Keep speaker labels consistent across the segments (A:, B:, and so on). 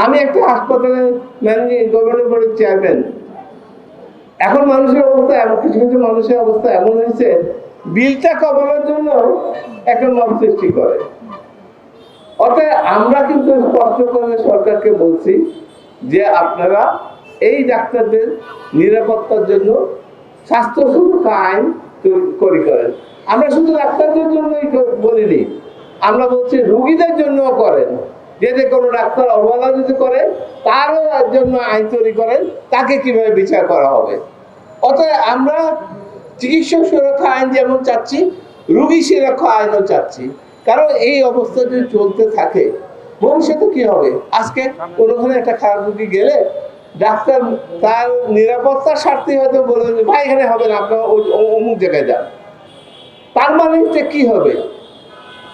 A: আমি একটা হাসপাতালের ম্যানেজিং গভর্নিং বডির চেয়ারম্যান। এখন মানুষের অবস্থা এমন, কিছু কিছু মানুষের অবস্থা এমন হয়েছে, বিলটা কমানোর জন্য একটা মত সৃষ্টি করে। অতএব আমরা কিন্তু স্পষ্ট করে সরকারকে বলছি যে আপনারা এই ডাক্তারদের নিরাপত্তার জন্য স্বাস্থ্য সুরক্ষা আইন তৈরি করেন। আমরা শুধু ডাক্তারদের জন্যই বলিনি, আমরা বলছি রোগীদের জন্যও করেন। যে কোনো ডাক্তার অবহেলা যদি করে তারও জন্য আইন তৈরি করেন, তাকে কিভাবে বিচার করা হবে। অতএব আমরা চিকিৎসক সুরক্ষা আইন যেমন চাচ্ছি, রোগী সুরক্ষা আইনও চাচ্ছি। কারণ এই অবস্থা যদি চলতে থাকে ভবিষ্যতে কি হবে? আজকে কোনোখানে একটা খারাপ রোগী গেলে ডাক্তার তার নিরাপত্তার স্বার্থে হয়তো বলে যে ভাই এখানে হবে না, আপনার অমুক জায়গায় যান। তার মানে কি হবে?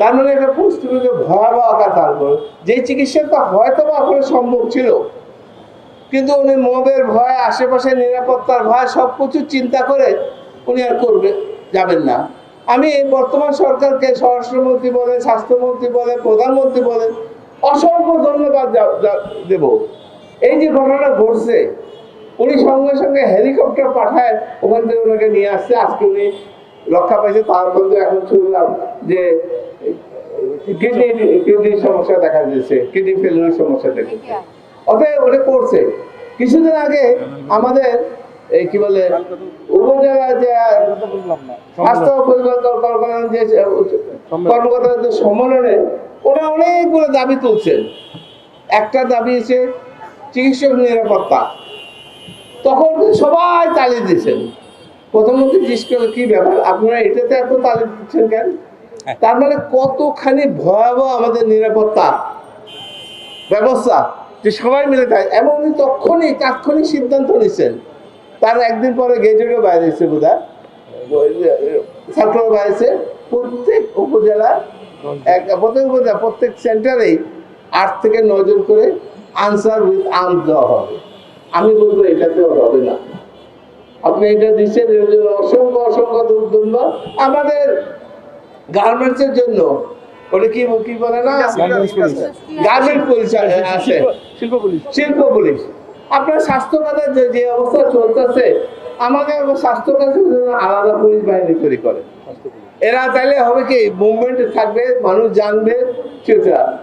A: তার মানে একটা পরিস্থিতিতে ভয়াবহ আকার ধারণ করে। যে চিকিৎসাটা হয়তো বা আপনার সম্ভব ছিল, কিন্তু উনি মবের ভয়, আশেপাশে নিরাপত্তার ভয় সবকিছু চিন্তা করে উনি আর করবে যাবেন না। আমি বর্তমান সরকারকে, স্বরাষ্ট্রমন্ত্রী বলেন, স্বাস্থ্যমন্ত্রী বলেন, প্রধানমন্ত্রী বলেন, অসংখ্য ধন্যবাদ দেব। এই যে ঘটনা ঘটছে, উনি সঙ্গে সঙ্গে হেলিকপ্টার পাঠায় ওখান থেকে ওনাকে নিয়ে আসছে। আজকে উনি রক্ষা পাইছে। তার মধ্যে এখন শুনলাম যে কিডনির সমস্যা দেখা দিয়েছে, কিডনি ফেলিওর সমস্যা দেখেছে। অতএব ওটা করছে। কিছুদিন আগে আমাদের এই কি বলে উপজেলা যে স্বাস্থ্য পরিকল্পনা যে কর্মকর্তাদের সম্মেলনে ওরা অনেকগুলো দাবি তুলছেন। একটা দাবি হচ্ছে চিকিৎসক নিরাপত্তা। তখন সবাই তালি দিচ্ছেন। প্রধানমন্ত্রী জিজ্ঞেস করলেন কি ব্যাপার, আপনারা এটাতে এত তালি দিচ্ছেন কেন? তার মানে কতখানি ভয়াবহ আমাদের নিরাপত্তা ব্যবস্থা, যে সবাই মিলে থাকে। এমন তাৎক্ষণিক সিদ্ধান্ত নিচ্ছেন। তার একদিন পরে গেজেটও বাইরেছে, বোধহয় সার্কুলার বাইরেছে, প্রত্যেক উপজেলায় প্রত্যেক সেন্টারেই 8 থেকে 9 জন করে আনসার উইথ আর্মস দেওয়া হবে। আমি বলবো এটাতেও হবে না। আপনি এটা দিচ্ছেন, এর জন্য অসংখ্য অসংখ্য ধন্যবাদ। আমাদের গার্মেন্টসের জন্য ওটা কি বলে না, গার্মেন্ট পুলিশ আছে, শিল্প পুলিশ। আপনার স্বাস্থ্য খাতের যে অবস্থা চলতেছে, আমাদের স্বাস্থ্য খাতের জন্য আলাদা পুলিশ বাহিনী তৈরি করে। এরা চাইলে হবে কি, মুভমেন্ট থাকবে, মানুষ জানবে, সেটা